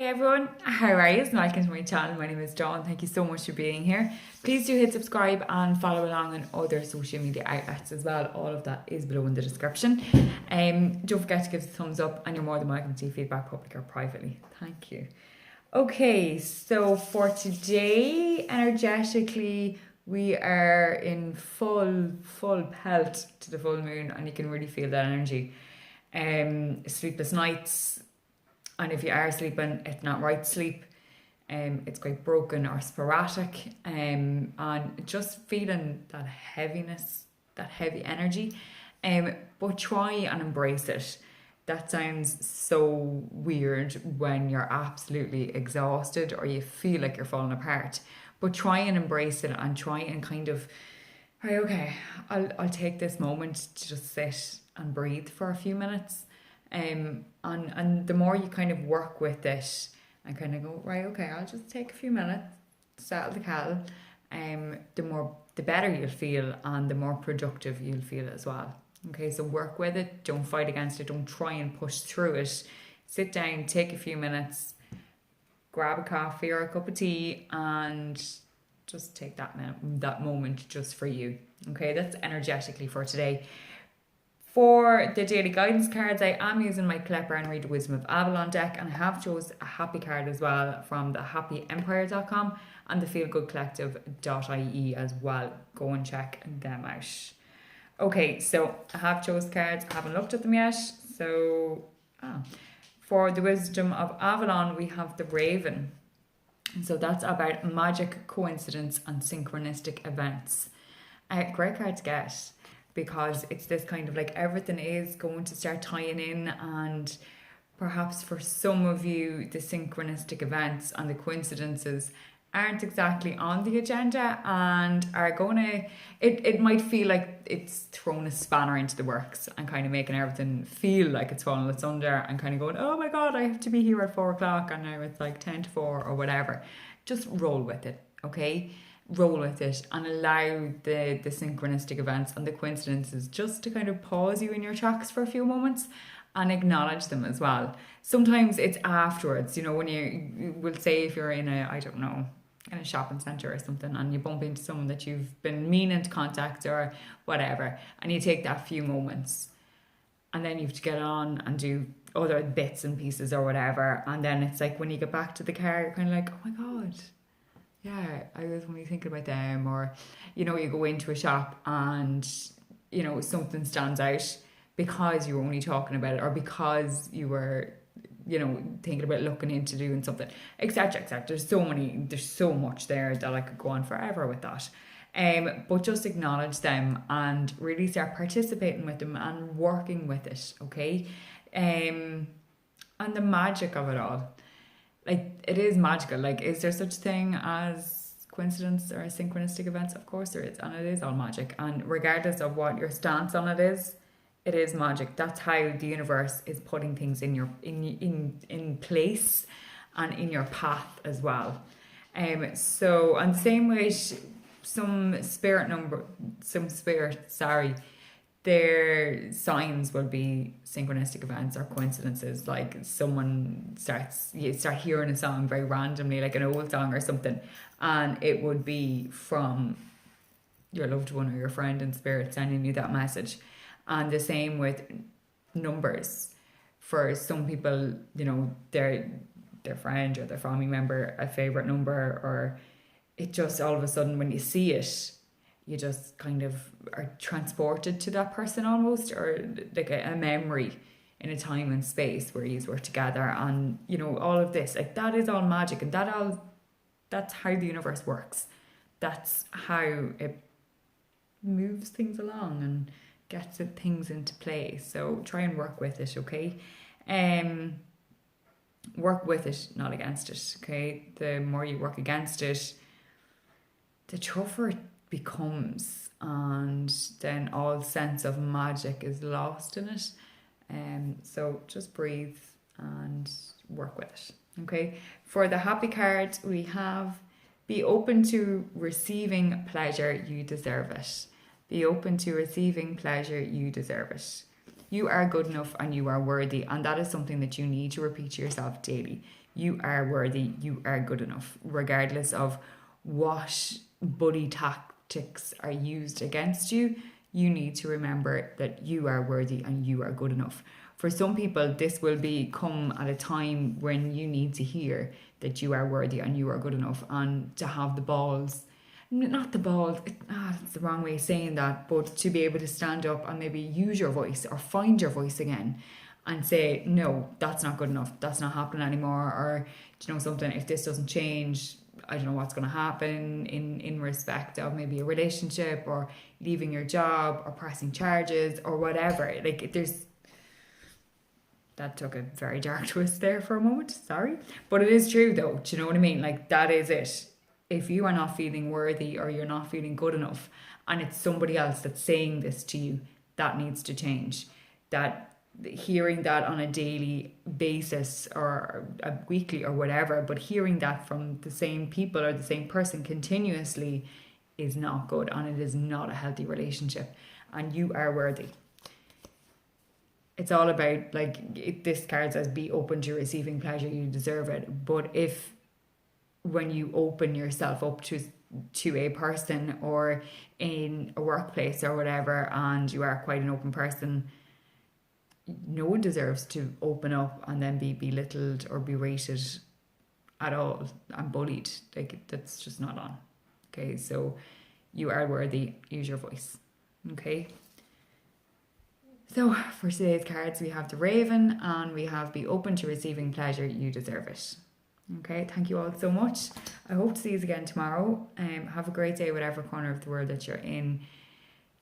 everyone, how are you? Welcome to my channel. My name is Dawn. Thank you so much for being here. Please do hit subscribe and follow along on other social media outlets as well. All of that is below in the description. Don't forget to give us a thumbs up, and you're more than welcome to leave feedback public or privately. Thank you. Okay, so for today, energetically, we are in full pelt to the full moon, and you can really feel that energy. Sleepless nights, and if you are sleeping, it's not right sleep. It's quite broken or sporadic, and just feeling that heaviness, that heavy energy. But try and embrace it. That sounds so weird when you're absolutely exhausted or you feel like you're falling apart. But try and embrace it and try and kind of, right, okay, I'll take this moment to just sit and breathe for a few minutes. And the more you kind of work with it and kind of go, right, okay, I'll just take a few minutes, settle the kettle, the better you'll feel and the more productive you'll feel as well. Okay, so work with it, don't fight against it, don't try and push through it. Sit down, take a few minutes, grab a coffee or a cup of tea, and just take that moment just for you. Okay, that's energetically for today. For the daily guidance cards, I am using my Clipper and Read the Wisdom of Avalon deck, and I have chose a happy card as well from the happyempire.com and the feelgoodcollective.ie as well. Go and check them out. Okay, so I have chose cards, I haven't looked at them yet. So, for the Wisdom of Avalon, we have the Raven. So that's about magic, coincidence, and synchronistic events. Great card to get, because it's this kind of like everything is going to start tying in, and perhaps for some of you the synchronistic events and the coincidences aren't exactly on the agenda and are gonna, it might feel like it's thrown a spanner into the works and kind of making everything feel like it's falling asunder and kind of going, oh my god, I have to be here at 4 o'clock and now it's like 10 to 4 or whatever. Just roll with it, okay? Roll with it and allow the synchronistic events and the coincidences just to kind of pause you in your tracks for a few moments and acknowledge them as well. Sometimes it's afterwards, you know, when you will say if you're in a shopping centre or something and you bump into someone that you've been meaning to contact or whatever, and you take that few moments and then you have to get on and do other bits and pieces or whatever, and then it's like when you get back to the car you're kind of like, oh my god, yeah, I was only thinking about them. Or, you know, you go into a shop and, you know, something stands out because you were only talking about it or because you were, you know, thinking about looking into doing something, etc, etc. There's so much there that I could go on forever with that. But just acknowledge them and really start participating with them and working with it, okay? And the magic of it all. Like, it is magical. Like, is there such thing as coincidence or synchronistic events? Of course there is, and it is all magic. And regardless of what your stance on it is magic. That's how the universe is putting things in your in place and in your path as well. So, and the same way, their signs will be synchronistic events or coincidences. Like you start hearing a song very randomly, like an old song or something, and it would be from your loved one or your friend in spirit sending you that message. And the same with numbers. For some people, you know, their friend or their family member, a favourite number, or it just all of a sudden when you see it, you just kind of are transported to that person almost, or like a memory in a time and space where you were together. And, you know, all of this, like, that is all magic, and that's how the universe works. That's how it moves things along and gets things into play. So try and work with it, okay? Work with it, not against it, okay? The more you work against it, the tougher it becomes, and then all sense of magic is lost in it. So just breathe and work with it, okay? For the happy card, we have, be open to receiving pleasure, you deserve it. Be open to receiving pleasure, you deserve it. You are good enough and you are worthy, and that is something that you need to repeat to yourself daily. You are worthy. You are good enough, regardless of what bully tactics are used against you. You need to remember that you are worthy and you are good enough. For some people, this will come at a time when you need to hear that you are worthy and you are good enough, and to have the balls, not the balls, that's the wrong way of saying that, but to be able to stand up and maybe use your voice or find your voice again and say, no, that's not good enough, that's not happening anymore, or do you know something, if this doesn't change, I don't know what's going to happen in respect of maybe a relationship or leaving your job or pressing charges or whatever. Like, that took a very dark twist there for a moment, sorry. But it is true though, do you know what I mean? Like, that is it. If you are not feeling worthy or you're not feeling good enough, and it's somebody else that's saying this to you, that needs to change. That hearing that on a daily basis or a weekly or whatever, but hearing that from the same people or the same person continuously is not good, and it is not a healthy relationship. And you are worthy. It's all about, like, this card says, be open to receiving pleasure, you deserve it. But if when you open yourself up to a person or in a workplace or whatever, and you are quite an open person, no one deserves to open up and then be belittled or berated at all and bullied. Like, that's just not on. Okay, so you are worthy. Use your voice. Okay. So for today's cards, we have the Raven and we have be open to receiving pleasure, you deserve it. Okay, thank you all so much. I hope to see you again tomorrow. Have a great day, whatever corner of the world that you're in.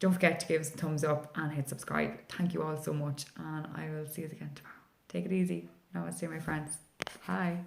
Don't forget to give us a thumbs up and hit subscribe. Thank you all so much, and I will see you again tomorrow. Take it easy. Namaste, my friends. Bye.